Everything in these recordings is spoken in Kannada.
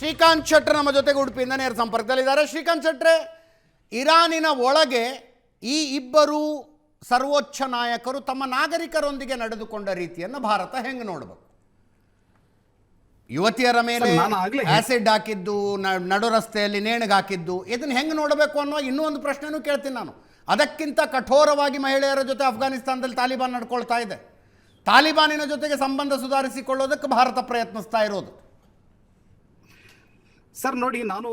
ಶ್ರೀಕಾಂತ್ ಶೆಟ್ಟರ್ ನಮ್ಮ ಜೊತೆಗೆ ಉಡುಪಿಯಿಂದ ನೇರ ಸಂಪರ್ಕದಲ್ಲಿದ್ದಾರೆ. ಶ್ರೀಕಾಂತ್ ಶೆಟ್ರೆ, ಇರಾನಿನ ಒಳಗೆ ಈ ಇಬ್ಬರು ಸರ್ವೋಚ್ಚ ನಾಯಕರು ತಮ್ಮ ನಾಗರಿಕರೊಂದಿಗೆ ನಡೆದುಕೊಂಡ ರೀತಿಯನ್ನು ಭಾರತ ಹೆಂಗೆ ನೋಡಬೇಕು? ಯುವತಿಯರ ಮೇಲೆ ಆಸಿಡ್ ಹಾಕಿದ್ದು, ನಡು ರಸ್ತೆಯಲ್ಲಿ ನೇಣಿಗೆ ಹಾಕಿದ್ದು, ಇದನ್ನು ಹೆಂಗೆ ನೋಡಬೇಕು ಅನ್ನೋ ಇನ್ನೂ ಒಂದು ಪ್ರಶ್ನೆನೂ ಕೇಳ್ತೀನಿ ನಾನು. ಅದಕ್ಕಿಂತ ಕಠೋರವಾಗಿ ಮಹಿಳೆಯರ ಜೊತೆ ಅಫ್ಘಾನಿಸ್ತಾನದಲ್ಲಿ ತಾಲಿಬಾನ್ ನಡ್ಕೊಳ್ತಾ ಇದೆ. ತಾಲಿಬಾನಿನ ಜೊತೆಗೆ ಸಂಬಂಧ ಸುಧಾರಿಸಿಕೊಳ್ಳೋದಕ್ಕೆ ಭಾರತ ಪ್ರಯತ್ನಿಸ್ತಾ ಇರೋದು. ಸರ್ ನೋಡಿ, ನಾನು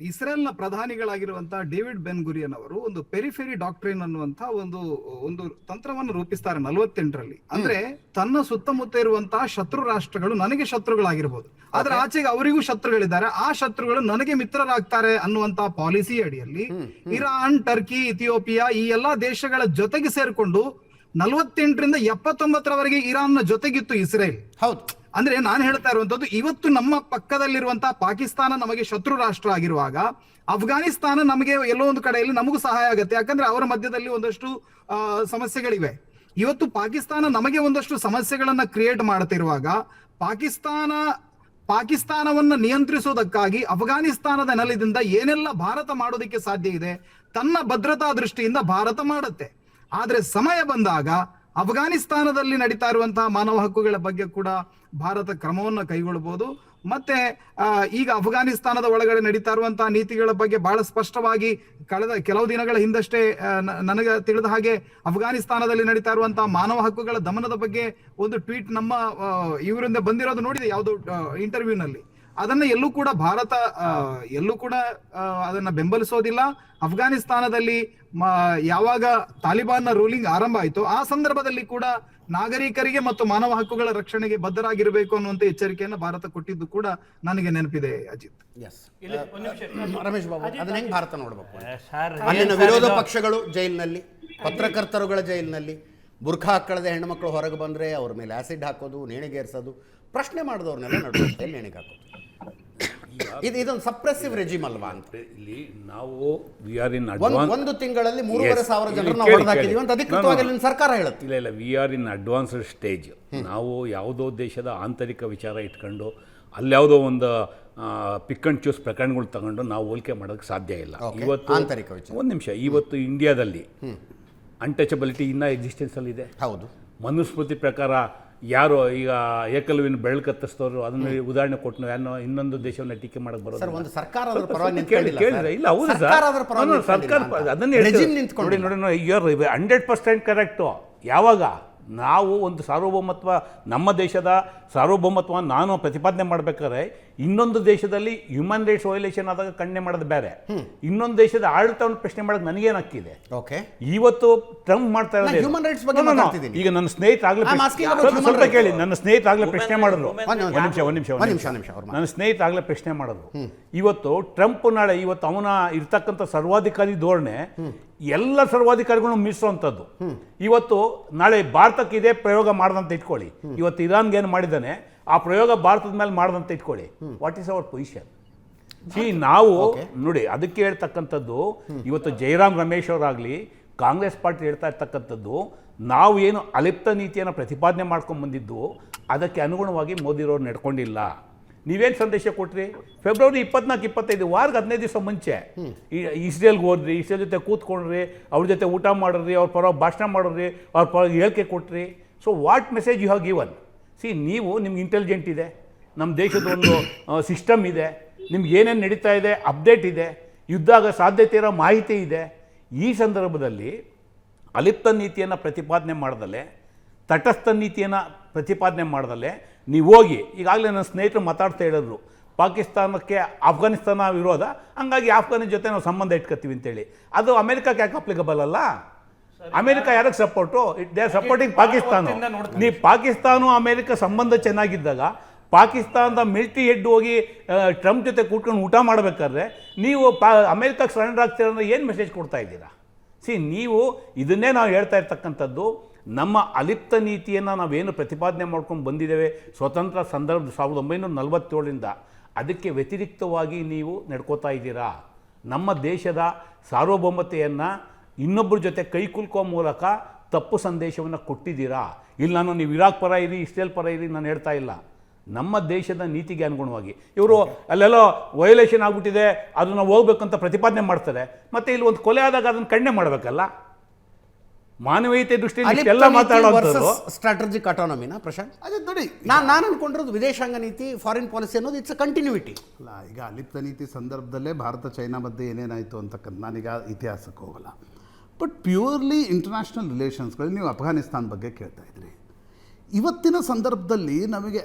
ಇಸ್ರೇಲ್ನ ಪ್ರಧಾನಿಗಳಾಗಿರುವಂತಹ ಡೇವಿಡ್ ಬೆನ್ ಗುರಿಯನ್ ಅವರು ಒಂದು ಪೆರಿಫೆರಿ ಡಾಕ್ಟ್ರಿನ್ ಅನ್ನುವಂತ ಒಂದು ತಂತ್ರವನ್ನು ರೂಪಿಸ್ತಾರೆ 48ರಲ್ಲಿ. ಅಂದ್ರೆ ತನ್ನ ಸುತ್ತಮುತ್ತ ಇರುವಂತಹ ಶತ್ರು ರಾಷ್ಟ್ರಗಳು ನನಗೆ ಶತ್ರುಗಳಾಗಿರ್ಬೋದು, ಆದ್ರೆ ಆಚೆಗೆ ಅವರಿಗೂ ಶತ್ರುಗಳಿದ್ದಾರೆ, ಆ ಶತ್ರುಗಳು ನನಗೆ ಮಿತ್ರರಾಗ್ತಾರೆ ಅನ್ನುವಂತ ಪಾಲಿಸಿ ಅಡಿಯಲ್ಲಿ ಇರಾನ್, ಟರ್ಕಿ, ಇಥಿಯೋಪಿಯಾ ಈ ಎಲ್ಲಾ ದೇಶಗಳ ಜೊತೆಗೆ ಸೇರ್ಕೊಂಡು 48ರಿಂದ 79ರವರೆಗೆ ಇರಾನ್ನ ಜೊತೆಗಿತ್ತು ಇಸ್ರೇಲ್. ಹೌದು. ಅಂದ್ರೆ ನಾನು ಹೇಳ್ತಾ ಇರುವಂತದ್ದು, ಇವತ್ತು ನಮ್ಮ ಪಕ್ಕದಲ್ಲಿರುವಂತಹ ಪಾಕಿಸ್ತಾನ ನಮಗೆ ಶತ್ರು ರಾಷ್ಟ್ರ ಆಗಿರುವಾಗ ಅಫ್ಘಾನಿಸ್ತಾನ ನಮಗೆ ಎಲ್ಲೋ ಒಂದು ಕಡೆಯಲ್ಲಿ ನಮಗೂ ಸಹಾಯ ಆಗುತ್ತೆ. ಯಾಕಂದ್ರೆ ಅವರ ಮಧ್ಯದಲ್ಲಿ ಒಂದಷ್ಟು ಸಮಸ್ಯೆಗಳಿವೆ. ಇವತ್ತು ಪಾಕಿಸ್ತಾನ ನಮಗೆ ಒಂದಷ್ಟು ಸಮಸ್ಯೆಗಳನ್ನ ಕ್ರಿಯೇಟ್ ಮಾಡ್ತಿರುವಾಗ ಪಾಕಿಸ್ತಾನವನ್ನ ನಿಯಂತ್ರಿಸೋದಕ್ಕಾಗಿ ಅಫ್ಘಾನಿಸ್ತಾನದ ನೆಲದಿಂದ ಏನೆಲ್ಲ ಭಾರತ ಮಾಡೋದಕ್ಕೆ ಸಾಧ್ಯ ಇದೆ ತನ್ನ ಭದ್ರತಾ ದೃಷ್ಟಿಯಿಂದ ಭಾರತ ಮಾಡುತ್ತೆ. ಆದ್ರೆ ಸಮಯ ಬಂದಾಗ ಅಫ್ಘಾನಿಸ್ತಾನದಲ್ಲಿ ನಡೀತಾ ಇರುವಂತಹ ಮಾನವ ಹಕ್ಕುಗಳ ಬಗ್ಗೆ ಕೂಡ ಭಾರತ ಕ್ರಮವನ್ನ ಕೈಗೊಳ್ಳಬಹುದು. ಮತ್ತೆ ಈಗ ಅಫ್ಘಾನಿಸ್ತಾನದ ಒಳಗಡೆ ನಡೀತಾ ಇರುವಂತಹ ನೀತಿಗಳ ಬಗ್ಗೆ ಬಹಳ ಸ್ಪಷ್ಟವಾಗಿ ಕಳೆದ ಕೆಲವು ದಿನಗಳ ಹಿಂದಷ್ಟೇ ನನಗೆ ತಿಳಿದ ಹಾಗೆ ಅಫ್ಘಾನಿಸ್ತಾನದಲ್ಲಿ ನಡೀತಾ ಇರುವಂತಹ ಮಾನವ ಹಕ್ಕುಗಳ ದಮನದ ಬಗ್ಗೆ ಒಂದು ಟ್ವೀಟ್ ನಮ್ಮ ಇವರಿಂದ ಬಂದಿರೋದು ನೋಡಿದೆ ಯಾವುದೋ ಇಂಟರ್ವ್ಯೂನಲ್ಲಿ. ಅದನ್ನ ಎಲ್ಲೂ ಕೂಡ ಭಾರತ ಅದನ್ನ ಬೆಂಬಲಿಸೋದಿಲ್ಲ. ಅಫ್ಘಾನಿಸ್ತಾನದಲ್ಲಿ ಯಾವಾಗ ತಾಲಿಬಾನ್ನ ರೂಲಿಂಗ್ ಆರಂಭ ಆಯಿತು ಆ ಸಂದರ್ಭದಲ್ಲಿ ಕೂಡ ನಾಗರಿಕರಿಗೆ ಮತ್ತು ಮಾನವ ಹಕ್ಕುಗಳ ರಕ್ಷಣೆಗೆ ಬದ್ಧರಾಗಿರಬೇಕು ಅನ್ನುವಂತ ಎಚ್ಚರಿಕೆಯನ್ನು ಭಾರತ ಕೊಟ್ಟಿದ್ದು ಕೂಡ ನನಗೆ ನೆನಪಿದೆ. ಅಜಿತ್, ರಮೇಶ್ ಬಾಬು, ಅದನ್ನ ಹೆಂಗ್ ಭಾರತ ನೋಡ್ಬೇಕು? ಅಲ್ಲಿನ ವಿರೋಧ ಪಕ್ಷಗಳು ಜೈಲಿನಲ್ಲಿ, ಪತ್ರಕರ್ತರುಗಳ ಜೈಲಿನಲ್ಲಿ, ಬುರ್ಖಾ ಹಾಕೊಳ್ಳದೆ ಹೆಣ್ಣುಮಕ್ಕಳು ಹೊರಗೆ ಬಂದ್ರೆ ಅವ್ರ ಮೇಲೆ ಆಸಿಡ್ ಹಾಕೋದು, ನೇಣಿಗೇರಿಸೋದು, ಪ್ರಶ್ನೆ ಮಾಡಿದವ್ರನ್ನೆಲ್ಲ ನಡುವೆ ನೇಣಿಗೆ ಹಾಕೋದು, ಇದೊಂದು ಸಪ್ರೆಸಿವ್ ರೆಜಿಮ್ ಅಲ್ವಾ ಅಂತ. ಇಲ್ಲಿ ನಾವು ಒಂದು ತಿಂಗಳಲ್ಲಿ 3,500 ಜನರನ್ನ ಹೊರದಾಕಿದೀವಿ ಅಂತ ಅಧಿಕೃತವಾಗಿ ಸರ್ಕಾರ ಹೇಳುತ್ತೆ. ಇಲ್ಲ, we are in advanced stage. ನಾವು ಯಾವುದೋ ದೇಶದ ಆಂತರಿಕ ವಿಚಾರ ಇಟ್ಕೊಂಡು ಅಲ್ಯಾವುದೋ ಒಂದು ಪಿಕ್ ಅಂಡ್ ಚೂಸ್ ಪ್ರಕರಣಗಳು ತಗೊಂಡು ನಾವು ಹೋಲಿಕೆ ಮಾಡೋದಕ್ಕೆ ಸಾಧ್ಯ ಇಲ್ಲ. ಇವತ್ತು ಒಂದು ನಿಮಿಷ, ಇವತ್ತು ಇಂಡಿಯಾದಲ್ಲಿ ಅನ್ಟಚಬಿಲಿಟಿ ಇನ್ನೂ ಎಕ್ಸಿಸ್ಟೆನ್ಸಲ್ಲಿದೆ. ಹೌದು. ಮನುಸ್ಮೃತಿ ಪ್ರಕಾರ ಯಾರು ಈಗ ಏಕಲವ್ಯನ ಬೆರಳು ಕತ್ತಿಸ್ತವ್ರು ಅದನ್ನ ಉದಾಹರಣೆ ಕೊಟ್ಟು ಯಾರೋ ಇನ್ನೊಂದು ದೇಶವನ್ನ ಟೀಕೆ ಮಾಡಕ್ ಬರೋದು. ಒಂದು ಸರ್ಕಾರದ ಇಲ್ಲ, ಹೌದು ಸರ್, ಸರ್ಕಾರ ಅದನ್ನೇ ನೋಡಿ 100% ಕರೆಕ್ಟು. ಯಾವಾಗ ನಾವು ಒಂದು ಸಾರ್ವಭೌಮತ್ವ, ನಮ್ಮ ದೇಶದ ಸಾರ್ವಭೌಮತ್ವ ನಾನು ಪ್ರತಿಪಾದನೆ ಮಾಡ್ಬೇಕಾದ್ರೆ ಇನ್ನೊಂದು ದೇಶದಲ್ಲಿ ಹ್ಯೂಮನ್ ರೈಟ್ಸ್ ವೈಲೇಷನ್ ಆದಾಗ ಖಂಡನೆ ಮಾಡೋದು ಬೇರೆ, ಇನ್ನೊಂದು ದೇಶದ ಆಡಳಿತವನ್ನು ಪ್ರಶ್ನೆ ಮಾಡೋದು ನನಗೇನು ಹಕ್ಕಿದೆ? ಇವತ್ತು ಟ್ರಂಪ್ ಮಾಡ್ತಾ ಇರೋದು ಹ್ಯೂಮನ್ ರೈಟ್ಸ್ ಬಗ್ಗೆ. ಈಗ ನನ್ನ ಸ್ನೇಹಿತರಾಗಲೇ ಸ್ವಲ್ಪ ಕೇಳಿ, ನನ್ನ ಸ್ನೇಹಿತರಾಗಲೇ ಪ್ರಶ್ನೆ ಮಾಡಿದ್ರು. ನನ್ನ ಸ್ನೇಹಿತರಾಗಲೇ ಪ್ರಶ್ನೆ ಮಾಡಿದ್ರು. ಇವತ್ತು ಟ್ರಂಪ್ ನಾಳೆ ಇವತ್ತು ಅವನ ಇರ್ತಕ್ಕಂಥ ಸರ್ವಾಧಿಕಾರಿ ಧೋರಣೆ ಎಲ್ಲ ಸರ್ವಾಧಿಕಾರಿಗಳನ್ನು ಮೀರಿಸುವಂಥದ್ದು. ಇವತ್ತು ನಾಳೆ ಭಾರತಕ್ಕೆ ಇದೇ ಪ್ರಯೋಗ ಮಾಡದಂತ ಇಟ್ಕೊಳ್ಳಿ, ಇವತ್ತು ಇರಾನ್ಗೆ ಏನು ಮಾಡಿದ್ದಾನೆ ಆ ಪ್ರಯೋಗ ಭಾರತದ ಮೇಲೆ ಮಾಡದಂತ ಇಟ್ಕೊಳ್ಳಿ, ವಾಟ್ ಈಸ್ ಅವರ್ ಪೊಸಿಷನ್? ನಾವು ನೋಡಿ, ಅದಕ್ಕೆ ಹೇಳ್ತಕ್ಕಂಥದ್ದು ಇವತ್ತು ಜಯರಾಮ್ ರಮೇಶ್ ಅವರಾಗಲಿ ಕಾಂಗ್ರೆಸ್ ಪಾರ್ಟಿ ಹೇಳ್ತಾ ಇರ್ತಕ್ಕಂಥದ್ದು, ನಾವು ಏನು ಅಲಿಪ್ತ ನೀತಿಯನ್ನು ಪ್ರತಿಪಾದನೆ ಮಾಡ್ಕೊಂಡು ಬಂದಿದ್ದು ಅದಕ್ಕೆ ಅನುಗುಣವಾಗಿ ಮೋದಿರವ್ರು ನಡ್ಕೊಂಡಿಲ್ಲ. ನೀವೇನು ಸಂದೇಶ ಕೊಟ್ರಿ? ಫೆಬ್ರವರಿ 24-25 ವಾರಕ್ಕೆ 15 ದಿವಸ ಮುಂಚೆ ಇಸ್ರೇಲ್ಗೆ ಹೋದ್ರಿ, ಇಸ್ರೇಲ್ ಜೊತೆ ಕೂತ್ಕೊಂಡ್ರಿ, ಅವ್ರ ಜೊತೆ ಊಟ ಮಾಡಿದ್ರಿ, ಅವ್ರ ಪರವಾಗಿ ಭಾಷಣ ಮಾಡಿದ್ರಿ, ಅವ್ರ ಪರವಾಗಿ ಹೇಳಿಕೆ ಕೊಟ್ರಿ. So what message you have given? ನೀವು ನಿಮ್ಗೆ ಇಂಟೆಲಿಜೆಂಟ್ ಇದೆ, ನಮ್ಮ ದೇಶದ ಒಂದು ಸಿಸ್ಟಮ್ ಇದೆ, ನಿಮ್ಗೆ ಏನೇನು ನಡೀತಾ ಇದೆ ಅಪ್ಡೇಟ್ ಇದೆ, ಯುದ್ಧ ಸಾಧ್ಯತೆ ಇರೋ ಮಾಹಿತಿ ಇದೆ. ಈ ಸಂದರ್ಭದಲ್ಲಿ ಅಲಿಪ್ತ ನೀತಿಯನ್ನು ಪ್ರತಿಪಾದನೆ ಮಾಡ್ದಲೆ, ತಟಸ್ಥ ನೀತಿಯನ್ನು ಪ್ರತಿಪಾದನೆ ಮಾಡ್ದಲೆ ನೀವು ಹೋಗಿ, ಈಗಾಗಲೇ ನನ್ನ ಸ್ನೇಹಿತರು ಮಾತಾಡ್ತಾ ಹೇಳಿದ್ರು ಪಾಕಿಸ್ತಾನಕ್ಕೆ ಅಫ್ಘಾನಿಸ್ತಾನ ವಿರೋಧ, ಹಂಗಾಗಿ ಆಫ್ಘಾನಿಸ್ತಾನ ಜೊತೆ ನಾವು ಸಂಬಂಧ ಇಟ್ಕೊತೀವಿ ಅಂತೇಳಿ. ಅದು ಅಮೆರಿಕಕ್ಕೆ ಯಾಕೆ ಅಪ್ಲಿಕಬಲ್ ಅಲ್ಲ? ಅಮೆರಿಕ ಯಾರಿಗೆ support? They are supporting Pakistan. ನೀವು ಪಾಕಿಸ್ತಾನ ಅಮೆರಿಕ ಸಂಬಂಧ ಚೆನ್ನಾಗಿದ್ದಾಗ ಪಾಕಿಸ್ತಾನದ ಮಿಲಿಟರಿ ಹೆಡ್ ಹೋಗಿ ಟ್ರಂಪ್ ಜೊತೆ ಕೂತ್ಕೊಂಡು ಊಟ ಮಾಡಬೇಕಾದ್ರೆ ನೀವು ಅಮೆರಿಕಕ್ಕೆ ಸರೆಂಡರ್ ಆಗ್ತೀರ ಅಂದರೆ ಏನು ಮೆಸೇಜ್ ಕೊಡ್ತಾ ಇದ್ದೀರಾ? ನೀವು ಇದನ್ನೇ ನಾವು ಹೇಳ್ತಾ ಇರ್ತಕ್ಕಂಥದ್ದು. ನಮ್ಮ ಅಲಿಪ್ತ ನೀತಿಯನ್ನು ನಾವೇನು ಪ್ರತಿಪಾದನೆ ಮಾಡ್ಕೊಂಡು ಬಂದಿದ್ದೇವೆ ಸ್ವತಂತ್ರ ಸಂದರ್ಭ 1947ರಿಂದ, ಅದಕ್ಕೆ ವ್ಯತಿರಿಕ್ತವಾಗಿ ನೀವು ನಡ್ಕೋತಾ ಇದ್ದೀರಾ. ನಮ್ಮ ದೇಶದ ಸಾರ್ವಭೌಮತೆಯನ್ನು ಇನ್ನೊಬ್ಬರ ಜೊತೆ ಕೈ ಕುಲ್ಕೋ ಮೂಲಕ ತಪ್ಪು ಸಂದೇಶವನ್ನು ಕೊಟ್ಟಿದ್ದೀರಾ. ಇಲ್ಲ, ನಾನು ನೀವು ಇರಾಕ್ ಪರ ಇರಿ, ಇಸ್ರೇಲ್ ಪರ ಇರಿ ನಾನು ಹೇಳ್ತಾ ಇಲ್ಲ. ನಮ್ಮ ದೇಶದ ನೀತಿಗೆ ಅನುಗುಣವಾಗಿ ಇವರು ಅಲ್ಲೆಲ್ಲೋ ವಯೋಲೇಷನ್ ಆಗ್ಬಿಟ್ಟಿದೆ ಅದನ್ನು ಹೋಗ್ಬೇಕಂತ ಪ್ರತಿಪಾದನೆ ಮಾಡ್ತಾರೆ, ಮತ್ತೆ ಇಲ್ಲಿ ಒಂದು ಕೊಲೆ ಆದಾಗ ಅದನ್ನು ಕಣ್ಣೆ ಮಾಡಬೇಕಲ್ಲ. ಮಾನವೀಯತೆ ದೃಷ್ಟಿಯಿಂದ ಎಲ್ಲ ಮಾತಾಡೋದು ಸ್ಟ್ರಾಟಜಿಕ್ ಅಟಾನಮಿನ ಪ್ರಶಾಂತ್. ಅದೇ ನೋಡಿ, ನಾನು ಅನ್ಕೊಂಡಿರೋದು ವಿದೇಶಾಂಗ ನೀತಿ, ಫಾರಿನ್ ಪಾಲಿಸಿ ಅನ್ನೋದು ಇಟ್ಸ್ ಅ ಕಂಟಿನ್ಯೂಟಿ. ಅಲ್ಲ, ಈಗ ಅಲಿಪ್ತ ನೀತಿ ಸಂದರ್ಭದಲ್ಲೇ ಭಾರತ ಚೈನಾ ಮಧ್ಯೆ ಏನೇನಾಯಿತು ಅಂತಕ್ಕಂಥ ನಾನೀಗ ಇತಿಹಾಸಕ್ಕೆ ಹೋಗಲ್ಲ. ಬಟ್ ಪ್ಯೂರ್ಲಿ ಇಂಟರ್ನ್ಯಾಷನಲ್ ರಿಲೇಷನ್ಸ್ಗಳು, ನೀವು ಅಫ್ಘಾನಿಸ್ತಾನ ಬಗ್ಗೆ ಕೇಳ್ತಾ ಇದ್ರಿ. ಇವತ್ತಿನ ಸಂದರ್ಭದಲ್ಲಿ ನಮಗೆ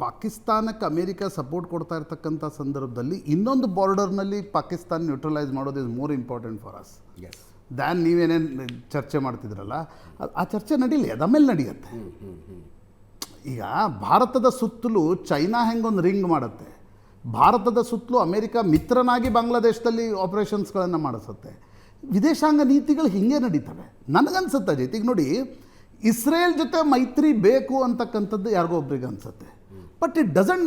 ಪಾಕಿಸ್ತಾನಕ್ಕೆ ಅಮೇರಿಕ ಸಪೋರ್ಟ್ ಕೊಡ್ತಾ ಇರ್ತಕ್ಕಂಥ ಸಂದರ್ಭದಲ್ಲಿ ಇನ್ನೊಂದು ಬಾರ್ಡರ್ನಲ್ಲಿ ಪಾಕಿಸ್ತಾನ ನ್ಯೂಟ್ರಲೈಸ್ ಮಾಡೋದು is more important for us than ನೀವೇನೇನು ಚರ್ಚೆ ಮಾಡ್ತಿದ್ರಲ್ಲ, ಆ ಚರ್ಚೆ ನಡೀಲಿ, ಅದಾಮೇಲೆ ನಡೆಯುತ್ತೆ. ಈಗ ಭಾರತದ ಸುತ್ತಲೂ ಚೈನಾ ಹೆಂಗೊಂದು ರಿಂಗ್ ಮಾಡುತ್ತೆ, ಭಾರತದ ಸುತ್ತಲೂ ಅಮೇರಿಕ ಮಿತ್ರನಾಗಿ ಬಾಂಗ್ಲಾದೇಶದಲ್ಲಿ ಆಪರೇಷನ್ಸ್ಗಳನ್ನು ಮಾಡಿಸುತ್ತೆ. ವಿದೇಶಾಂಗ ನೀತಿಗಳು ಹಿಂಗೆ ನಡೀತವೆ ನನಗನ್ಸುತ್ತೆ ಅಜಿತ್. ಈಗ ನೋಡಿ, ಇಸ್ರೇಲ್ ಜೊತೆ ಮೈತ್ರಿ ಬೇಕು ಅಂತಕ್ಕಂಥದ್ದು ಯಾರಿಗೋ ಒಬ್ರಿಗೆ ಅನ್ಸುತ್ತೆ. But it doesn't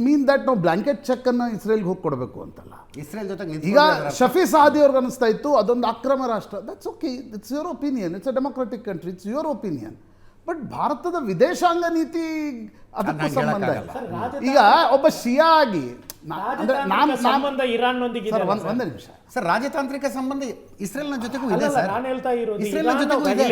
mean that ನಾವು ಬ್ಲಾಂಕೆಟ್ ಚೆಕ್ಕನ್ನು ಇಸ್ರೇಲ್ಗೆ ಹೋಗಿ ಕೊಡಬೇಕು ಅಂತಲ್ಲ. ಇಸ್ರೇಲ್ ಜೊತೆ ಈಗ ಶಫಿ ಸಾದಿ ಅವ್ರಿಗೆ ಅನಿಸ್ತಾ ಇತ್ತು ಅದೊಂದು ಅಕ್ರಮ ರಾಷ್ಟ್ರ. That's okay, it's your opinion, it's a democratic country, it's your opinion. But ಭಾರತದ ವಿದೇಶಾಂಗ ನೀತಿ ಅದಕ್ಕೂ ಸಂಬಂಧ ಇಲ್ಲ. ಈಗ ಒಬ್ಬ ಶಿಯಾ ಆಗಿ ಸಂಬಂಧ ಇರಾನ್ನೊಂದಿಗೆ ಒಂದೇ ನಿಮಿಷ ಸರ್, ರಾಜತಾಂತ್ರಿಕ ಸಂಬಂಧ ಇಸ್ರೇಲ್ನ ಜೊತೆಗೂ ಇದೆ ಸರ್. ನಾನು ಹೇಳ್ತಾ ಇರೋದು ಇಸ್ರೇಲ್ನ ಜೊತೆಗೂ ಇದೆ.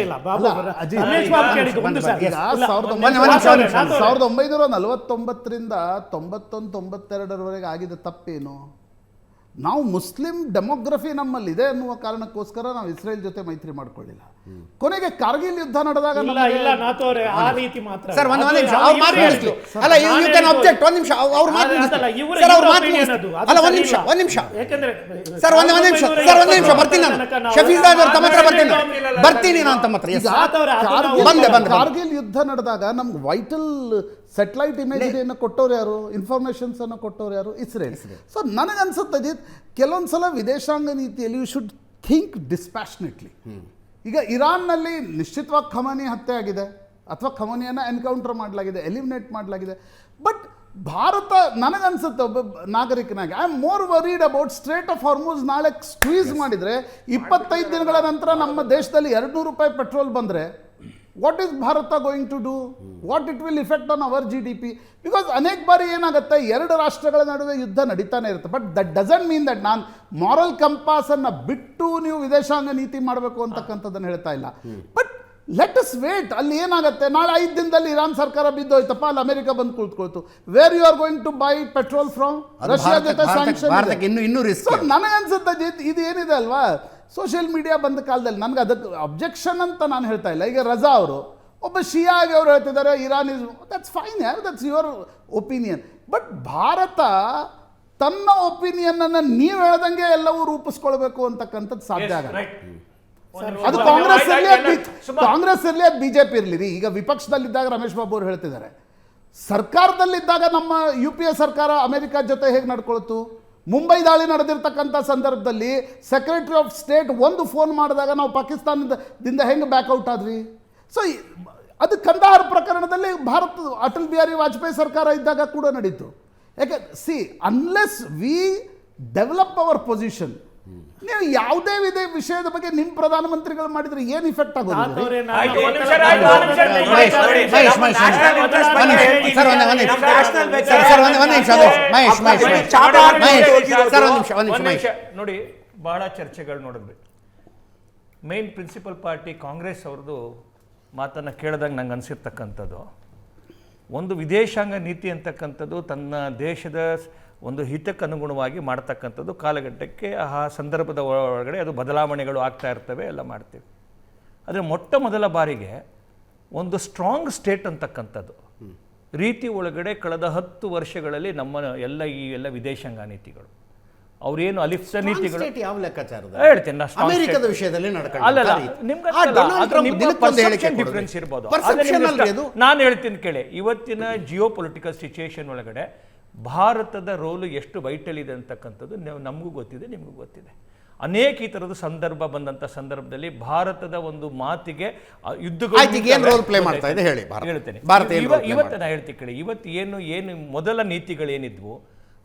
1949ರಿಂದ 91-92 ಆಗಿದ ತಪ್ಪೇನು? ನಾವು ಮುಸ್ಲಿಂ ಡೆಮೋಗ್ರಫಿ ನಮ್ಮಲ್ಲಿದೆ ಅನ್ನುವ ಕಾರಣಕ್ಕೋಸ್ಕರ ನಾವು ಇಸ್ರೇಲ್ ಜೊತೆ ಮೈತ್ರಿ ಮಾಡ್ಕೊಳ್ಳಿಲ್ಲ. ಕೊನೆಗೆ ಕಾರ್ಗಿಲ್ ಯುದ್ಧ ನಡೆದಾಗ ಇಲ್ಲ ನಾಥ್ ಅವರೇ, ಆ ರೀತಿ ಮಾತ್ರ ಸರ್ ಒಂದು ನಿಮಿಷ ಅವ್ರ ಮಾತು ಹೇಳಿದ್ರು. ಅಲ್ಲ, ಯು ಕ್ಯಾನ್ ಅಬ್ಜೆಕ್ಟ್. ಒಂದು ನಿಮಿಷ ಅವ್ರ ಮಾತು ಸರ್, ಅವ್ರ ಮಾತು ಅಲ್ಲ, ಒಂದು ನಿಮಿಷ ಯಾಕಂದ್ರೆ ಸರ್, ಒಂದು ನಿಮಿಷ ಸರ್, ಒಂದು ನಿಮಿಷ ಬರ್ತೀನಿ ನಾನು. ಶಫೀಜಾದ್ ಅವ್ರ ತಮ್ಮ ಹತ್ರ ಬರ್ತೀನಿ ನಾನು ತಮ್ಮ ಹತ್ರ. ಕಾರ್ಗಿಲ್ ಯುದ್ಧ ನಡೆದಾಗ ನಮ್ಗೆ ವೈಟಲ್ ಸ್ಯಾಟಲೈಟ್ ಇಮೇಜರಿಯನ್ನು ಕೊಟ್ಟವ್ರು ಯಾರು, ಇನ್ಫಾರ್ಮೇಷನ್ಸ್ ಅನ್ನು ಕೊಟ್ಟವ್ರು ಯಾರು? ಇಸ್ರೇಲ್. ಸೊ ನನಗನ್ಸುತ್ತೆ ಅಜಿತ್, ಕೆಲವೊಂದು ಸಲ ವಿದೇಶಾಂಗ ನೀತಿಯಲ್ಲಿ ಯು ಶುಡ್ ಥಿಂಕ್ ಡಿಸ್ಪ್ಯಾಷನೇಟ್ಲಿ. ಈಗ ಇರಾನ್ನಲ್ಲಿ ನಿಶ್ಚಿತವಾಗಿ ಖಮನಿ ಹತ್ಯೆ ಆಗಿದೆ, ಅಥವಾ ಖಮನಿಯನ್ನು ಎನ್ಕೌಂಟರ್ ಮಾಡಲಾಗಿದೆ, ಎಲಿಮಿನೇಟ್ ಮಾಡಲಾಗಿದೆ. ಬಟ್ ಭಾರತ, ನನಗನ್ಸುತ್ತೆ ಒಬ್ಬ ನಾಗರಿಕನಾಗಿ, I am more worried about strait of Hormuz ನಾಳೆ ಸ್ಕ್ವೀಸ್ ಮಾಡಿದರೆ 25 ದಿನಗಳ ನಂತರ ನಮ್ಮ ದೇಶದಲ್ಲಿ 200 ರೂಪಾಯಿ ಪೆಟ್ರೋಲ್ ಬಂದರೆ what is Bharat going to do? What it will effect on our GDP? Because ಅನೇಕ ಬಾರಿ ಏನಾಗುತ್ತೆ, 2 ರಾಷ್ಟ್ರಗಳ ನಡುವೆ ಯುದ್ಧ ನಡೀತಾನೆ ಇರುತ್ತೆ. But that doesn't mean that ನಾನು ಮಾರಲ್ ಕಂಪಾಸನ್ನು ಬಿಟ್ಟು ನೀವು ವಿದೇಶಾಂಗ ನೀತಿ ಮಾಡಬೇಕು ಅಂತಕ್ಕಂಥದ್ದನ್ನು ಹೇಳ್ತಾ ಇಲ್ಲ. But let us wait. ಅಲ್ಲಿ ಏನಾಗುತ್ತೆ, ನಾಳೆ 5 ದಿನದಲ್ಲಿ ಇರಾನ್ ಸರ್ಕಾರ ಬಿದ್ದೋಯ್ತಪ್ಪ, ಅಲ್ಲಿ ಅಮೆರಿಕ ಬಂದು ಕುಳಿತುಕೊಳ್ತು. Where you are going to buy petrol from? Russia ಜೊತೆ ಸ್ಯಾಂಕ್ಷನ್. ನನಗನ್ಸುತ್ತೆ ಇದು ಏನಿದೆ ಅಲ್ವಾ, ಸೋಷಿಯಲ್ ಮೀಡಿಯಾ ಬಂದ ಕಾಲದಲ್ಲಿ ನನಗೆ ಅದಕ್ಕೆ ಅಬ್ಜೆಕ್ಷನ್ ಅಂತ ನಾನು ಹೇಳ್ತಾ ಇಲ್ಲ. ಈಗ ರಜಾ ಅವರು ಒಬ್ಬ ಶಿಯಾ ಆಗಿ ಅವರು ಹೇಳ್ತಿದ್ದಾರೆ ಇರಾನ್ ಇಸ್, ದಟ್ಸ್ ಫೈನ್ ಯಾರು, that's your opinion. But Bharat ತನ್ನ ಒಪಿನಿಯನ್ನನ್ನು ನೀವು ಹೇಳ್ದಂಗೆ ಎಲ್ಲವೂ ರೂಪಿಸ್ಕೊಳ್ಬೇಕು ಅಂತಕ್ಕಂಥದ್ದು ಸಾಧ್ಯ ಆಗಲ್ಲ. ಅದು ಕಾಂಗ್ರೆಸ್ ಇರಲಿ, ಅದು BJP ಇರಲಿ. ಈಗ ವಿಪಕ್ಷದಲ್ಲಿದ್ದಾಗ ರಮೇಶ್ ಬಾಬು ಅವರು ಹೇಳ್ತಿದ್ದಾರೆ, ಸರ್ಕಾರದಲ್ಲಿದ್ದಾಗ ನಮ್ಮ UPA ಸರ್ಕಾರ ಅಮೆರಿಕ ಜೊತೆ ಹೇಗೆ ನಡ್ಕೊಳ್ತು? ಮುಂಬೈ ದಾಳಿ ನಡೆದಿರ್ತಕ್ಕಂಥ ಸಂದರ್ಭದಲ್ಲಿ ಸೆಕ್ರೆಟರಿ ಆಫ್ ಸ್ಟೇಟ್ ಒಂದು ಫೋನ್ ಮಾಡಿದಾಗ ನಾವು ಪಾಕಿಸ್ತಾನದಿಂದ ಹೆಂಗೆ ಬ್ಯಾಕ್ಔಟ್ ಆದ್ವಿ? ಸೊ ಅದು ಕಂದಹಾರ್ ಪ್ರಕರಣದಲ್ಲಿ ಭಾರತ ಅಟಲ್ ಬಿಹಾರಿ ವಾಜಪೇಯಿ ಸರ್ಕಾರ ಇದ್ದಾಗ ಕೂಡ ನಡೀತು. ಯಾಕೆ unless we develop our position, ನೀವು ಯಾವುದೇ ವಿಷಯದ ಬಗ್ಗೆ ನಿಮ್ಮ ಪ್ರಧಾನಮಂತ್ರಿಗಳು ಮಾಡಿದ್ರೆ ಏನು ಇಫೆಕ್ಟ್ ಆಗೋದು? ನೋಡಿ, ಬಹಳ ಚರ್ಚೆಗಳು ನೋಡಿದ್ವಿ. ಮೇನ್ ಪ್ರಿನ್ಸಿಪಲ್ ಪಾರ್ಟಿ ಕಾಂಗ್ರೆಸ್ ಅವ್ರದ್ದು ಮಾತನ್ನು ಕೇಳಿದಾಗ ನಂಗೆ ಅನಿಸಿರ್ತಕ್ಕಂಥದ್ದು, ಒಂದು ವಿದೇಶಾಂಗ ನೀತಿ ಅಂತಕ್ಕಂಥದ್ದು ತನ್ನ ದೇಶದ ಒಂದು ಹಿತಕ್ಕೆ ಅನುಗುಣವಾಗಿ ಮಾಡ್ತಕ್ಕಂಥದ್ದು, ಕಾಲಘಟ್ಟಕ್ಕೆ ಆ ಸಂದರ್ಭದ ಒಳಗಡೆ ಅದು ಬದಲಾವಣೆಗಳು ಆಗ್ತಾ ಇರ್ತವೆ, ಎಲ್ಲ ಮಾಡ್ತೀವಿ. ಆದರೆ ಮೊಟ್ಟ ಮೊದಲ ಬಾರಿಗೆ ಒಂದು ಸ್ಟ್ರಾಂಗ್ ಸ್ಟೇಟ್ ಅಂತಕ್ಕಂಥದ್ದು ರೀತಿ ಒಳಗಡೆ ಕಳೆದ 10 ವರ್ಷಗಳಲ್ಲಿ ನಮ್ಮ ಈ ಎಲ್ಲ ವಿದೇಶಾಂಗ ನೀತಿಗಳು, ಅವ್ರೇನು ಅಲಿಪ್ತ ನೀತಿಗಳು ಯಾವ ಲೆಕ್ಕಾಚಾರದ ಹೇಳ್ತೇನೆ, ಅಮೆರಿಕದ ವಿಷಯದಲ್ಲಿ ಡಿಫ್ರೆನ್ಸ್ ಇರ್ಬೋದು. ನಾನು ಹೇಳ್ತೀನಿ ಕೇಳಿ, ಇವತ್ತಿನ ಜಿಯೋ ಪೊಲಿಟಿಕಲ್ ಸಿಚುಯೇಷನ್ ಒಳಗಡೆ ಭಾರತದ ರೋಲು ಎಷ್ಟು ವೈಟಲ್ ಇದೆ ಅಂತಕ್ಕಂಥದ್ದು ನಮಗೂ ಗೊತ್ತಿದೆ, ನಿಮಗೂ ಗೊತ್ತಿದೆ. ಅನೇಕ ಈ ಥರದ ಸಂದರ್ಭ ಬಂದಂಥ ಸಂದರ್ಭದಲ್ಲಿ ಭಾರತದ ಒಂದು ಮಾತಿಗೆ ಯುದ್ಧಗಳು ಹೇಳ್ತೇನೆ. ಇವತ್ತು ನಾ ಹೇಳ್ತೀನಿ ಕೇಳಿ, ಇವತ್ತು ಏನು ಮೊದಲ ನೀತಿಗಳೇನಿದ್ವು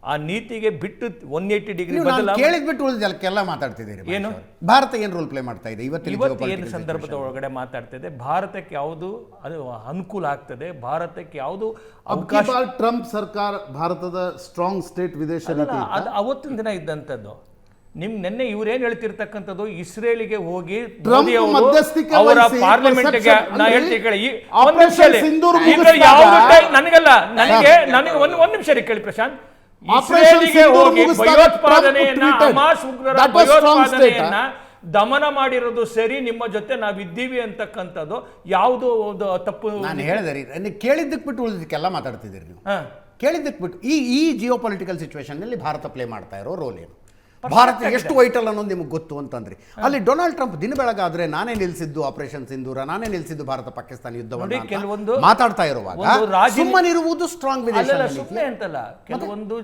ಆ ನೀತಿಗೆ ಬಿಟ್ಟು 180 ಡಿಗ್ರಿ ನೀವು ನಾನು ಬದಲಾವಣೆ ಕೇಳಿದ್ಬಿಟ್ಟು ಉಳಿದೆಲ್ಲ ಮಾತಾಡ್ತಿದ್ದೀರಿ ಏನು? ಭಾರತ ಏನು ರೋಲ್ ಪ್ಲೇ ಮಾಡ್ತಾ ಇದೆ ಇವತ್ತು ಏನು ಸಂದರ್ಭದ ಒಳಗಡೆ ಮಾತಾಡ್ತಿದೆ, ಭಾರತಕ್ಕೆ ಯಾವುದು ಅದು ಅನುಕೂಲ ಆಗ್ತದೆ, ಭಾರತಕ್ಕೆ ಯಾವುದು ಅವಕಾಶ ಟ್ರಂಪ್ ಸರ್ಕಾರ ಭಾರತದ ಸ್ಟ್ರಾಂಗ್ ಸ್ಟೇಟ್ ವಿದೇಶ ನೀತಿ ಅದು ಅವತ್ತಿನ ದಿನ ಇದ್ದಂಥದ್ದು. ನಿನ್ನೆ ಇವ್ರೇನ್ ಹೇಳ್ತಿರ್ತಕ್ಕಂಥದ್ದು, ಇಸ್ರೇಲಿಗೆ ಹೋಗಿ ಟ್ರಂಪ್ ಮೋದಿ ಅವರು ಮಧ್ಯಸ್ಥಿಕೆ ಅವರ ವಹಿಸಿ ಪಾರ್ಲಿಮೆಂಟ್ಗೆ perception ನಾ ಅಂದ್ರೆ ಹೇಳ್ತೀನಿ ಕೇಳಿ, ಆಪರೇಷನ್ ಸಿಂಧೂರ್ ನನಗೆ ಒಂದು ನಿಮಿಷ ಕೇಳಿ ಪ್ರಶಾಂತ್. ಇಸ್ರೇಲಿಗೆ ಹೋಗಿ ಭಯೋತ್ಪಾದನೆಯನ್ನ, ಹಮಾಸ್ ಉಗ್ರರ ಭಯೋತ್ಪಾದನೆಯನ್ನ ದಮನ ಮಾಡಿರೋದು ಸರಿ, ನಿಮ್ಮ ಜೊತೆ ನಾವಿದ್ದೀವಿ ಅಂತಕ್ಕಂಥದ್ದು ಯಾವುದು ತಪ್ಪು? ನಾನು ಹೇಳಿದೆ ರೀ, ನೀವು ಕೇಳಿದ್ದಕ್ಕೆ ಬಿಟ್ಟು ಉಳಿದಕ್ಕೆಲ್ಲ ಮಾತಾಡ್ತಿದ್ದೀರಿ ನೀವು. ಕೇಳಿದ್ದಕ್ಕೆ ಬಿಟ್ಟು ಈ ಜಿಯೋ ಪೊಲಿಟಿಕಲ್ ಸಿಚುವೇಶನ್ನಲ್ಲಿ ಭಾರತ ಪ್ಲೇ ಮಾಡ್ತಾ ಇರೋ ರೋಲ್ ಏನು, ಭಾರತ ಎಷ್ಟು ವೈಟಲ್ ಅನ್ನೋದು ನಿಮಗೆ ಗೊತ್ತು ಅಂತಂದ್ರಿ. ಅಲ್ಲಿ ಡೊನಾಲ್ಡ್ ಟ್ರಂಪ್ ದಿನ ಬೆಳಗಾದ್ರೆ ನಾನೇ ನಿಲ್ಲಿಸಿದ್ದು ಆಪರೇಷನ್ ಸಿಂಧೂರ, ನಾನೇ ನಿಲ್ಲಿಸಿದ್ದು ಭಾರತ ಪಾಕಿಸ್ತಾನ ಯುದ್ಧವನ್ನು ಕೆಲವೊಂದು ಮಾತಾಡ್ತಾ ಇರುವಾಗ ಸುಮ್ಮನಿರುವುದು ಸ್ಟ್ರಾಂಗ್ ವಿದೇಶ ಸುಮ್ಮನೆ ಅಂತಲ್ಲ, ಕೆಲವೊಂದು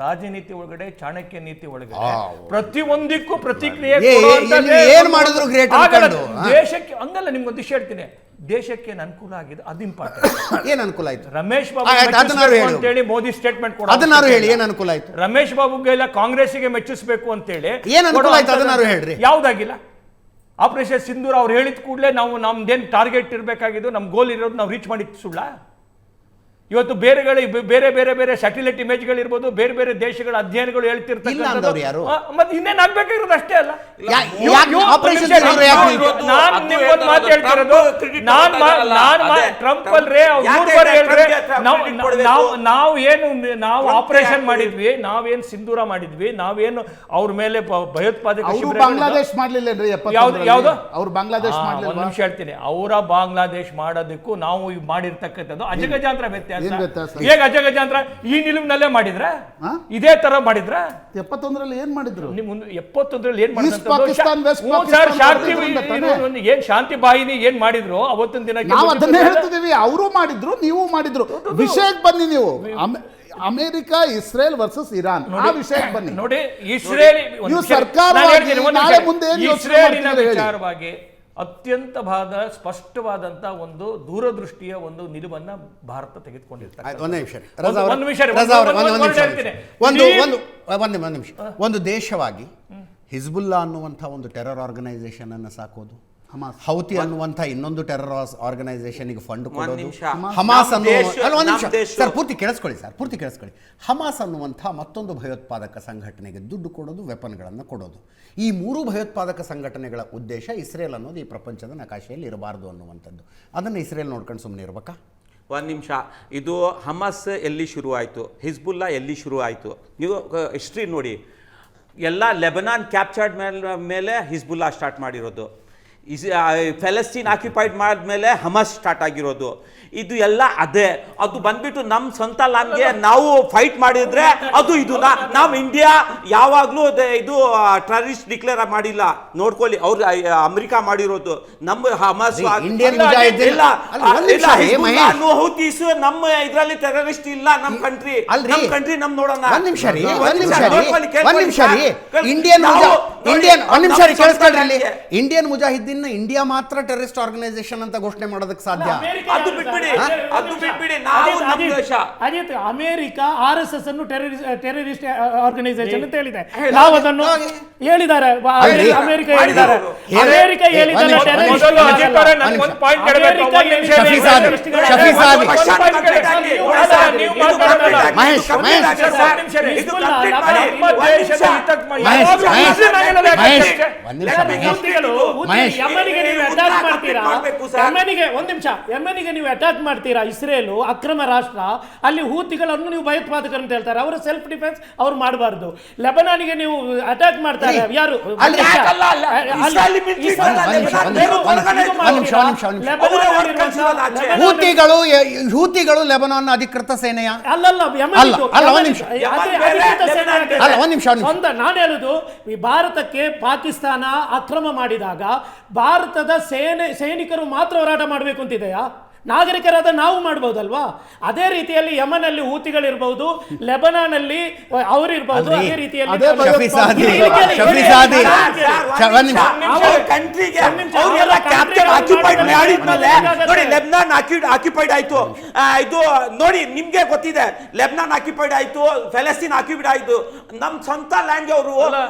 ರಾಜನೀತಿ ಒಳಗಡೆ, ಚಾಣಕ್ಯ ನೀತಿ ಒಳಗಡೆ ಪ್ರತಿಯೊಂದಕ್ಕೂ ಪ್ರತಿಕ್ರಿಯೆ ಏನ್ ಮಾಡಿದ್ರು ಗ್ರೇಟ್ ದೇಶಕ್ಕೆ ಹಂಗಲ್ಲ. ನಿಮ್ಗೊಂದು ವಿಷಯ ಹೇಳ್ತೀನಿ, ದೇಶಕ್ಕೆ ಅನುಕೂಲ ಆಗಿದೆ, ಅದು ಇಂಪಾರ್ಟೆಂಟ್. ಏನ್ ಅನುಕೂಲ ಆಯ್ತು? ರಮೇಶ್ ಬಾಬು ಅಂತೇಳಿ ಮೋದಿ ಸ್ಟೇಟ್ಮೆಂಟ್ ಅದನ್ನಾರು ಹೇಳಿ, ಏನ್ ಅನುಕೂಲ ಆಯ್ತು? ರಮೇಶ್ ಬಾಬುಗೆಲ್ಲ ಕಾಂಗ್ರೆಸ್ಗೆ ಮೆಚ್ಚಿಸಬೇಕು ಅಂತೇಳಿ ಏನ್ ಅನುಕೂಲ ಆಯ್ತು ಅದನ್ನಾರು ಹೇಳ್ರಿ. ಯಾವ್ದಾಗಿಲ್ಲ. ಆಪರೇಷನ್ ಸಿಂಧೂರ್ ಅವ್ರು ಹೇಳಿದ ಕೂಡಲೇ ನಾವು ನಮ್ದೇನ್ ಟಾರ್ಗೆಟ್ ಇರಬೇಕಾಗಿದ್ದು, ನಮ್ ಗೋಲ್ ಇರೋದು ನಾವು ರೀಚ್ ಮಾಡಿದ್ದು ಸುಳ್ಳ? ಇವತ್ತು ಬೇರೆ ಬೇರೆ ಬೇರೆ ಸ್ಯಾಟಲೈಟ್ ಇಮೇಜ್ಗಳಿರ್ಬೋದು, ಬೇರೆ ಬೇರೆ ದೇಶಗಳ ಅಧ್ಯಯನಗಳು ಹೇಳ್ತಿರ್ತಕ್ಕಂಥದ್ದು ಮತ್ತೆ ಇನ್ನೇನು ಆಗ್ಬೇಕಾಗಿರೋದು ಅಷ್ಟೇ ಅಲ್ಲ. ಟ್ರಂಪ್ ಅಲ್ರೇ ನಾವು ಆಪರೇಷನ್ ಮಾಡಿದ್ವಿ, ನಾವೇನು ಸಿಂಧೂರ ಮಾಡಿದ್ವಿ, ನಾವೇನು ಅವ್ರ ಮೇಲೆ ಭಯೋತ್ಪಾದಕ ಬಾಂಗ್ಲಾದೇಶ್ ಮಾಡ್ಲಿಲ್ಲ. ಯಾವ್ದು ಅವ್ರು ಬಾಂಗ್ಲಾದೇಶ್ ಒಂದು ನಿಮಿಷ ಹೇಳ್ತೀನಿ, ಅವರ ಬಾಂಗ್ಲಾದೇಶ್ ಮಾಡೋದಕ್ಕೂ ನಾವು ಮಾಡಿರ್ತಕ್ಕಂಥದ್ದು ಅಜಗಜಾಂತರ ವ್ಯತ್ಯಾಸ. ಹೇಗೆ ಅಜಗಜಾಂತರ? ಈ ನಿಲುವಿನಲ್ಲೇ ಮಾಡಿದ್ರ, ಇದೇ ತರ ಮಾಡಿದ್ರ? 71ರಲ್ಲಿ ಏನ್ ಮಾಡಿದ್ರು? 71ರಲ್ಲಿ ಏನ್ ಏನ್ ಶಾಂತಿ ಬಾಹಿನಿ ಏನ್ ಮಾಡಿದ್ರು ಅವತ್ತಿನ ದಿನ? ನಾವು ಅದನ್ನೇ ಹೇಳ್ತಿದ್ದೀವಿ, ಅವರು ಮಾಡಿದ್ರು, ನೀವು ಮಾಡಿದ್ರು. ವಿಷಯಕ್ಕೆ ಬನ್ನಿ ನೀವು. ಅಮೆರಿಕ, ಇಸ್ರೇಲ್ ವರ್ಸಸ್ ಇರಾನ್, ಆ ವಿಷಯಕ್ಕೆ ಬನ್ನಿ. ನೋಡಿ, ಇಸ್ರೇಲಿನ ವಿಚಾರವಾಗಿ ಅತ್ಯಂತ ಸ್ಪಷ್ಟವಾದಂತ ಒಂದು ದೂರದೃಷ್ಟಿಯ ಒಂದು ನಿಲುವನ್ನ ಭಾರತ ತೆಗೆದುಕೊಂಡಿರ್ತಾರೆ. ಒಂದು ದೇಶವಾಗಿ ಹಿಜ್ಬುಲ್ಲಾ ಅನ್ನುವಂಥ ಒಂದು ಟೆರರ್ ಆರ್ಗನೈಸೇಷನ್ ಅನ್ನು ಸಾಕೋದು, ಹೌತಿ ಅನ್ನುವಂಥ ಇನ್ನೊಂದು ಟೆರರ್ ಆರ್ಗನೈಸೇಷನ್ಗೆ ಫಂಡ್ ಕೊಡೋದು, ಹಮಾಸ್ ಪೂರ್ತಿ ಕೇಳಿಸ್ಕೊಳ್ಳಿ. ಹಮಾಸ್ ಅನ್ನುವಂಥ ಮತ್ತೊಂದು ಭಯೋತ್ಪಾದಕ ಸಂಘಟನೆಗೆ ದುಡ್ಡು ಕೊಡೋದು, ವೆಪನ್ಗಳನ್ನು ಕೊಡೋದು. ಈ ಮೂರು ಭಯೋತ್ಪಾದಕ ಸಂಘಟನೆಗಳ ಉದ್ದೇಶ ಇಸ್ರೇಲ್ ಅನ್ನೋದು ಈ ಪ್ರಪಂಚದ ನಕಾಶೆಯಲ್ಲಿ ಇರಬಾರ್ದು ಅನ್ನುವಂಥದ್ದು. ಅದನ್ನು ಇಸ್ರೇಲ್ ನೋಡ್ಕೊಂಡು ಸುಮ್ಮನೆ ಇರ್ಬೇಕಾ? ಒಂದು ನಿಮಿಷ, ಇದು ಹಮಾಸ್ ಎಲ್ಲಿ ಶುರು ಆಯಿತು, ಹಿಜ್ಬುಲ್ಲಾ ಎಲ್ಲಿ ಶುರು ಆಯಿತು? ನೀವು ಹಿಸ್ಟ್ರಿ ನೋಡಿ, ಎಲ್ಲ ಲೆಬನಾನ್ ಕ್ಯಾಪ್ಚರ್ಡ್ ಮೇಲೆ ಹಿಜ್ಬುಲ್ಲಾ ಸ್ಟಾರ್ಟ್ ಮಾಡಿರೋದು, ಫೆಲಸ್ತೀನ್ ಆಕ್ಯುಪೈಡ್ ಮಾಡಿದ್ಮೇಲೆ ಹಮಾಸ್ ಸ್ಟಾರ್ಟ್ ಆಗಿರೋದು. ಇದು ಎಲ್ಲ ಅದೇ. ಅದು ಬಂದ್ಬಿಟ್ಟು ನಮ್ಮ ಸ್ವಂತ ಲ್ಯಾಂಡ್ಗೆ ನಾವು ಫೈಟ್ ಮಾಡಿದ್ರೆ ಅದು ಇದು. ನಾವು ಇಂಡಿಯಾ ಯಾವಾಗಲೂ ಇದು ಟೆರರಿಸ್ಟ್ ಡಿಕ್ಲೇರ್ ಮಾಡಿಲ್ಲ, ನೋಡ್ಕೊಳ್ಳಿ. ಅವ್ರು ಅಮೆರಿಕ ಮಾಡಿರೋದು. ನಮ್ಮ ಹಮಾಸ್ ಹೌತೀಸ್ ನಮ್ಮ ಇದರಲ್ಲಿ ಟೆರರಿಸ್ಟ್ ಇಲ್ಲ. ನಮ್ಮ ಕಂಟ್ರಿ ನಮ್ ನೋಡೋಣ. ಇಂಡಿಯನ್ ಮುಜಾಹಿದ್ದೀನ್ ಇಂಡಿಯಾ ಮಾತ್ರ ಟೆರರಿಸ್ಟ್ ಆರ್ಗನೈಸೇಷನ್ ಅಂತ ಘೋಷಣೆ ಮಾಡೋದಕ್ಕೆ ಸಾಧ್ಯ? ಅದು ಬಿಟ್ಬಿಡಿ, ಅದು ಬಿಟ್ಬಿಡಿ. ನಾವು ನಮ್ಮ ದೇಶ ಅಮೆರಿಕ RSS ಅನ್ನು ಟೆರರಿಸ್ಟ್ ಆರ್ಗನೈಸೇಷನ್ ಅಂತ ಹೇಳಿದೆ. ನಾವು ಅದನ್ನು ಹೇಳಿದ್ದಾರೆ, ಅಮೆರಿಕ ಹೇಳಿದ್ದಾರೆ. ಅಮೆರಿಕ ಹೇಳಿದ್ದಾರೆ ಯೆಮೆನಿಗೆ ನೀವು ಅಟ್ಯಾಕ್ ಮಾಡ್ತೀರಾ. ಇಸ್ರೇಲು ಅಕ್ರಮ ರಾಷ್ಟ್ರ, ಅಲ್ಲಿ ಹೂತಿಗಳನ್ನು ನೀವು ಭಯೋತ್ಪಾದಕರು ಅಂತ ಹೇಳ್ತಾರೆ. ಅವರ ಸೆಲ್ಫ್ ಡಿಫೆನ್ಸ್ ಅವ್ರು ಮಾಡಬಾರ್ದು. ಲೆಬನಾನಿಗೆ ನೀವು ಅಟ್ಯಾಕ್ ಮಾಡ್ತಾರೆ, ಯಾರು? ಹೂತಿಗಳು ಲೆಬನಾನ್ ಅಧಿಕೃತ ಸೇನೆಯ ನಾನು ಹೇಳುದು, ಭಾರತಕ್ಕೆ ಪಾಕಿಸ್ತಾನ ಅಕ್ರಮ ಮಾಡಿದಾಗ ಭಾರತದ ಸೈನಿಕರು ಮಾತ್ರ ಹೋರಾಟ ಮಾಡಬೇಕು ಅಂತಿದೆಯಾ? ನಾಗರಿಕರಾದ ನಾವು ಮಾಡ್ಬೋದಲ್ವಾ? ಅದೇ ರೀತಿಯಲ್ಲಿ ಯಮನಲ್ಲಿ ಹೂತಿಗಳಿರ್ಬಹುದು, ಲೆಬನಾನಲ್ಲಿ ಅವರಿರ್ಬಹುದು, ಅದೇ ರೀತಿಯಲ್ಲಿ ಅದೇ ಶಫೀಸಾದಿ ನೋಡಿ ಲೆಬನಾನ್ ಆಕ್ಯುಪೈಡ್ ಆಯ್ತು. ಇದು ನೋಡಿ ನಿಮ್ಗೆ ಗೊತ್ತಿದೆ, ಲೆಬನಾನ್ ಆಕ್ಯುಪೈಡ್ ಆಯ್ತು, ಫೆಲಸ್ತೀನ್ ಆಕ್ಯುಪೈಡ್ ಆಯ್ತು. ನಮ್ ಸ್ವಂತ ಲ್ಯಾಂಡ್ ಅವರು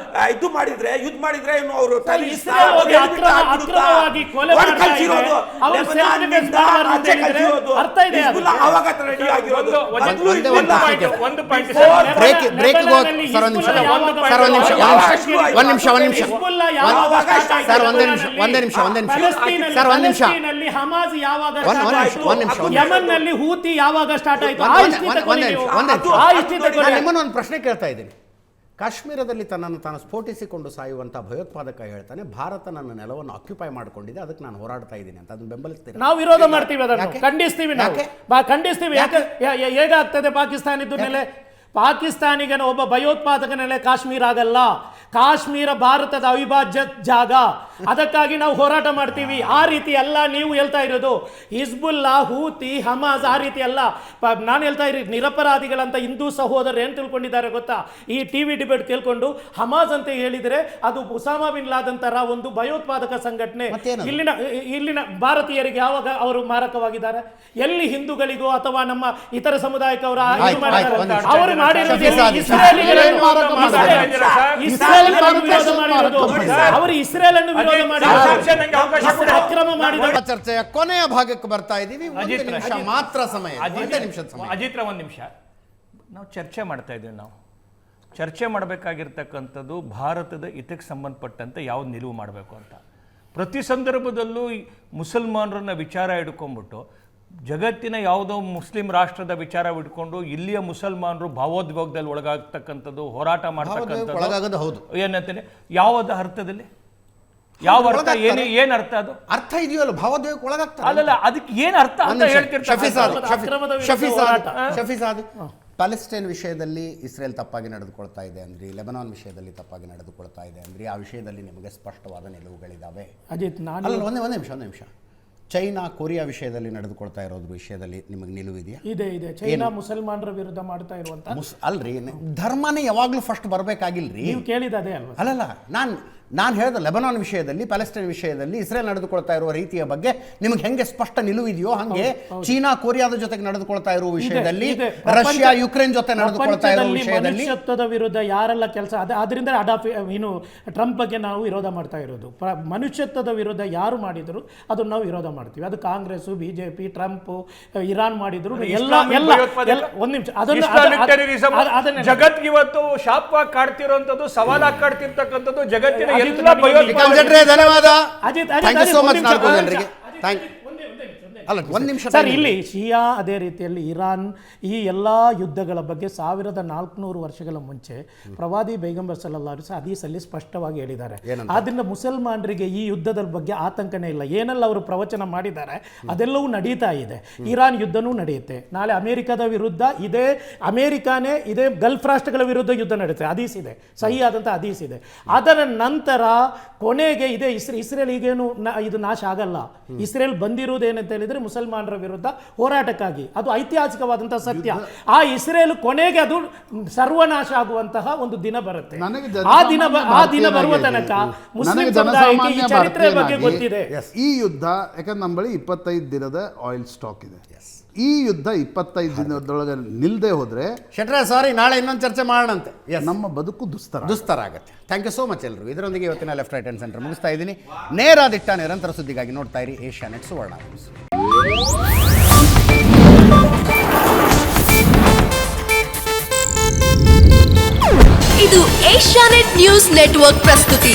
ಇದು ಮಾಡಿದ್ರೆ, ಯುದ್ಧ ಮಾಡಿದ್ರೆ ಅವರು ಅಕ್ರಮವಾಗಿ ಕೊಲೆ ಮಾಡ್ತಾ ಇದ್ದಾರೆ. ಅವರು self defense ಮಾಡಬಾರ್ದು ಅಂತ ಹೇಳಿದ್ರೆ ಅರ್ಥ ಇದೆ. ಆವಾಗ ರೆಡಿ ಆಗಿರೋದು. ಹಮಾಸ್ ಯಾವಾಗ ಯಮನ್ನಲ್ಲಿ ಹೂತಿ ಯಾವಾಗ ಸ್ಟಾರ್ಟ್ ಆಯ್ತು? ನಿಮ್ಮನ್ನು ಒಂದು ಪ್ರಶ್ನೆ ಕೇಳ್ತಾ ಇದ್ದೀನಿ. ಕಾಶ್ಮೀರದಲ್ಲಿ ತನ್ನನ್ನು ತಾನು ಸ್ಫೋಟಿಸಿಕೊಂಡು ಸಾಯುವಂಥ ಭಯೋತ್ಪಾದಕ ಹೇಳ್ತಾನೆ, ಭಾರತ ನನ್ನ ನೆಲವನ್ನು ಆಕ್ಯುಪೈ ಮಾಡ್ಕೊಂಡಿದೆ, ಅದಕ್ಕೆ ನಾನು ಹೋರಾಡ್ತಾ ಇದ್ದೀನಿ ಅಂತ. ಅದನ್ನು ಬೆಂಬಲಿಸ್ತೀನಿ. ನಾವು ವಿರೋಧ ಮಾಡ್ತೀವಿ, ಅದನ್ನು ಖಂಡಿಸ್ತೀವಿ. ಖಂಡಿಸ್ತೀವಿ. ಹೇಗಾಗ್ತದೆ ಪಾಕಿಸ್ತಾನಿದ್ದು ನೆಲೆ? ಪಾಕಿಸ್ತಾನಿಗೆ ಒಬ್ಬ ಭಯೋತ್ಪಾದಕ ನೆಲೆ ಕಾಶ್ಮೀರ ಆಗಲ್ಲ. ಕಾಶ್ಮೀರ ಭಾರತದ ಅವಿಭಾಜ್ಯ ಜಾಗ. ಅದಕ್ಕಾಗಿ ನಾವು ಹೋರಾಟ ಮಾಡ್ತೀವಿ. ಆ ರೀತಿ ಅಲ್ಲ ನೀವು ಹೇಳ್ತಾ ಇರೋದು. ಹಿಜ್ಬುಲ್ಲಾ, ಹೂತಿ, ಹಮಾಸ್ ಆ ರೀತಿ ಅಲ್ಲ. ನಾನು ಹೇಳ್ತಾ ಇರಿ, ನಿರಪರಾಧಿಗಳಂತ ಹಿಂದೂ ಸಹೋದರರು ಏನು ತಿಳ್ಕೊಂಡಿದ್ದಾರೆ ಗೊತ್ತಾ? ಈ ಟಿವಿ ಡಿಬೇಟ್ ತಿಳ್ಕೊಂಡು ಹಮಾಸ್ ಅಂತ ಹೇಳಿದರೆ ಅದು ಉಸಾಮಾ ಬಿನ್ ಲಾದನ್ ತರ ಒಂದು ಭಯೋತ್ಪಾದಕ ಸಂಘಟನೆ. ಇಲ್ಲಿನ ಭಾರತೀಯರಿಗೆ ಯಾವಾಗ ಅವರು ಮಾರಕವಾಗಿದ್ದಾರೆ? ಎಲ್ಲಿ ಹಿಂದೂಗಳಿಗೂ ಅಥವಾ ನಮ್ಮ ಇತರ ಸಮುದಾಯಕ್ಕೆ ಅವರು ಮಾಡಿರೋದು ಇಸ್ರೇಲ್ ಅನ್ನು ವಿರೋಧ ಮಾಡಿರೋದು, ಅಕ್ರಮ ಮಾಡಿದ. ಚರ್ಚೆಯ ಕೊನೆಯ ಭಾಗಕ್ಕೆ ಬರ್ತಾ ಇದ್ದೀವಿ. ಮಾತ್ರ ಸಮಯ, ಅಜಿತ್ರ ಒಂದು ನಿಮಿಷ. ನಾವು ಚರ್ಚೆ ಮಾಡ್ತಾ ಇದ್ದೀವಿ. ನಾವು ಚರ್ಚೆ ಮಾಡಬೇಕಾಗಿರ್ತಕ್ಕಂಥದ್ದು ಭಾರತದ ಹಿತಕ್ಕೆ ಸಂಬಂಧಪಟ್ಟಂತೆ ಯಾವ್ದು ನಿಲುವು ಮಾಡಬೇಕು ಅಂತ. ಪ್ರತಿ ಸಂದರ್ಭದಲ್ಲೂ ಮುಸಲ್ಮಾನರನ್ನ ವಿಚಾರ ಹಿಡ್ಕೊಂಡ್ಬಿಟ್ಟು ಜಗತ್ತಿನ ಯಾವುದೋ ಮುಸ್ಲಿಂ ರಾಷ್ಟ್ರದ ವಿಚಾರ ಇಟ್ಕೊಂಡು ಇಲ್ಲಿಯ ಮುಸಲ್ಮಾನರು ಭಾವೋದ್ವೇಗದಲ್ಲಿ ಒಳಗಾಗ್ತಕ್ಕಂಥದ್ದು, ಹೋರಾಟ ಮಾಡ್ತಕ್ಕಂಥದ್ದು ಏನಂತಾನೆ, ಯಾವದ ಅರ್ಥದಲ್ಲಿ, ಯಾವ ಅರ್ಥ, ಏನ್ ಅರ್ಥ? ಅದು ಅರ್ಥ ಇದೆಯಲ್ಲ, ಭಾವೋದ್ವೇಗಕ್ಕೆ ಒಳಗಾಗ್ತಾರೆ. ಅಲ್ಲಲ್ಲ, ಅದಕ್ಕೆ ಏನ್ ಅರ್ಥ ಅಂತ ಶಫೀಸಾದಿ, ಪ್ಯಾಲೆಸ್ಟೈನ್ ವಿಷಯದಲ್ಲಿ ಇಸ್ರೇಲ್ ತಪ್ಪಾಗಿ ನಡೆದುಕೊಳ್ತಾ ಇದೆ ಅಂದ್ರಿ, ಲೆಬನಾನ್ ವಿಷಯದಲ್ಲಿ ತಪ್ಪಾಗಿ ನಡೆದುಕೊಳ್ತಾ ಇದೆ ಅಂದ್ರಿ. ಆ ವಿಷಯದಲ್ಲಿ ನಿಮಗೆ ಸ್ಪಷ್ಟವಾದ ನಿಲುವುಗಳಿದ್ದಾವೆ. ಒಂದೇ ನಿಮಿಷ. ಚೈನಾ, ಕೊರಿಯಾ ವಿಷಯದಲ್ಲಿ ನಡೆದುಕೊಳ್ತಾ ಇರೋದ್ರ ವಿಷಯದಲ್ಲಿ ನಿಮಗೆ ನಿಲುವಿದೆಯಾ? ಇದೆ. ಚೈನಾ ಮುಸಲ್ಮಾನರ ವಿರುದ್ಧ ಮಾಡ್ತಾ ಇರುವಂತ ಅಲ್ರಿ, ಧರ್ಮನೇ ಯಾವಾಗ್ಲೂ ಫಸ್ಟ್ ಬರ್ಬೇಕಾಗಿಲ್ರಿ. ನೀವು ಕೇಳಿದ ಅದೇ ಅಲ್ವಾ? ಅಲ್ಲಲ್ಲ, ನಾನು ಹೇಳಿದ ಲೆಬನಾನ್ ವಿಷಯದಲ್ಲಿ, ಪ್ಯಾಲೆಸ್ಟೈನ್ ವಿಷಯದಲ್ಲಿ ಇಸ್ರೇಲ್ ನಡೆದುಕೊಳ್ತಾ ಇರುವ ರೀತಿಯ ಬಗ್ಗೆ ನಿಮಗೆ ಹೆಂಗೆ ಸ್ಪಷ್ಟ ನಿಲುವಿದೆಯೋ ಹಂಗೆ ಚೀನಾ, ಕೊರಿಯಾದ ಜೊತೆಗೆ ನಡೆದುಕೊಳ್ತಾ ಇರುವ ವಿಷಯದಲ್ಲಿ, ರಷ್ಯಾ, ಯುಕ್ರೇನ್ ಜೊತೆ ನಡೆದುಕೊಳ್ತಾ ಇರುವ ವಿಷಯದಲ್ಲಿ ಮನುಷ್ಯತ್ವದ ವಿರುದ್ಧ ಯಾರೆಲ್ಲ ಕೆಲಸ, ಅದರಿಂದ ಟ್ರಂಪ್ ಬಗ್ಗೆ ನಾವು ವಿರೋಧ ಮಾಡ್ತಾ ಇರೋದು. ಮನುಷ್ಯತ್ವದ ವಿರುದ್ಧ ಯಾರು ಮಾಡಿದ್ರು ಅದನ್ನು ನಾವು ವಿರೋಧ ಮಾಡ್ತೀವಿ. ಅದು ಕಾಂಗ್ರೆಸ್, ಬಿಜೆಪಿ, ಟ್ರಂಪ್, ಇರಾನ್ ಮಾಡಿದ್ರು ಒಂದ್ ನಿಮಿಷ. ಜಗತ್ಗೆ ಇವತ್ತು ಶಾಪ ಕಾಡ್ತಿರೋಂಥದ್ದು, ಸವಾಲಾಗಿ ಕಾಡ್ತಿರ್ತಕ್ಕಂಥದ್ದು ಜಗತ್ತಿನ ಧನ್ಯವಾದ. ಸರ್, ಇಲ್ಲಿ ಶಿಯಾ, ಅದೇ ರೀತಿಯಲ್ಲಿ ಇರಾನ್, ಈ ಎಲ್ಲ ಯುದ್ಧಗಳ ಬಗ್ಗೆ 1400 ವರ್ಷಗಳ ಮುಂಚೆ ಪ್ರವಾದಿ ಪೈಗಂಬರ್ ಸಲ್ಲಲ್ಲಾಹು ಅಲೈಹಿ ವಸಲ್ಲಂ ಹದೀಸಲ್ಲಿ ಸ್ಪಷ್ಟವಾಗಿ ಹೇಳಿದ್ದಾರೆ. ಆದ್ರಿಂದ ಮುಸಲ್ಮಾನರಿಗೆ ಈ ಯುದ್ಧದ ಬಗ್ಗೆ ಆತಂಕನೇ ಇಲ್ಲ. ಏನೆಲ್ಲ ಅವರು ಪ್ರವಚನ ಮಾಡಿದ್ದಾರೆ ಅದೆಲ್ಲವೂ ನಡೀತಾ ಇದೆ. ಇರಾನ್ ಯುದ್ಧನೂ ನಡೆಯುತ್ತೆ. ನಾಳೆ ಅಮೆರಿಕದ ವಿರುದ್ಧ ಅಮೆರಿಕಾನೇ ಇದೇ ಗಲ್ಫ್ ರಾಷ್ಟ್ರಗಳ ವಿರುದ್ಧ ಯುದ್ಧ ನಡೆಯುತ್ತೆ. ಹದೀಸ್ ಇದೆ, ಸಹಿ ಆದಂಥ ಹದೀಸ್ ಇದೆ. ಅದರ ನಂತರ ಕೊನೆಗೆ ಇದೆ ಇಸ್ರೇಲ್. ಈಗೇನು ಇದು ನಾಶ ಆಗಲ್ಲ. ಇಸ್ರೇಲ್ ಬಂದಿರುವುದೇನಂತ ಹೇಳಿದ್ರೆ ಮುಸಲ್ಮಾನರ ವಿರುದ್ಧ ಹೋರಾಟಕ್ಕಾಗಿ. ಅದು ಐತಿಹಾಸಿಕವಾದಂತಹ ಸತ್ಯ. ಆ ಇಸ್ರೇಲ್ ಕೊನೆಗೆ ಅದು ಸರ್ವನಾಶ ಆಗುವಂತಹ ಒಂದು ದಿನ ಬರುತ್ತೆ. ಆ ದಿನ ಬರುವ ತನಕ ಮುಸ್ಲಿಂ ಸಮುದಾಯಕ್ಕೆ ಈ ಚರಿತ್ರೆ ಬಗ್ಗೆ ಗೊತ್ತಿದೆ. ಈ ಯುದ್ಧ ಯಾಕಂದ್ರೆ ನಮ್ಮ ಬಳಿ 25 ದಿನದ ಆಯಿಲ್ ಸ್ಟಾಕ್ ಇದೆ. ಈ ಯುದ್ಧ 25 ದಿನದೊಳಗೆ ನಿಲ್ದೆ ಹೋದ್ರೆ ಸಾರಿ, ನಾಳೆ ಇನ್ನೊಂದು ಚರ್ಚೆ ಮಾಡೋಣಂತೆ. ನಮ್ಮ ಬದುಕು ದುಸ್ತರ ಆಗುತ್ತೆ. ಥ್ಯಾಂಕ್ ಯು ಸೋ ಮಚ್ ಎಲ್ರು. ಇದರೊಂದಿಗೆ ಇವತ್ತಿನ ಲೆಫ್ಟ್ ರೈಟ್ ಅಂಡ್ ಸೆಂಟರ್ ಮುಗಿಸ್ತಾ ಇದ್ದೀನಿ. ನೇರ ದಿಟ್ಟ ನಿರಂತರ ಸುದ್ದಿಗಾಗಿ ನೋಡ್ತಾ ಇರಿ ಏಷ್ಯಾನೆಟ್ ಸುವರ್ಣ ನ್ಯೂಸ್. ಇದು ಏಷ್ಯಾನೆಟ್ ನ್ಯೂಸ್ ನೆಟ್ವರ್ಕ್ ಪ್ರಸ್ತುತಿ.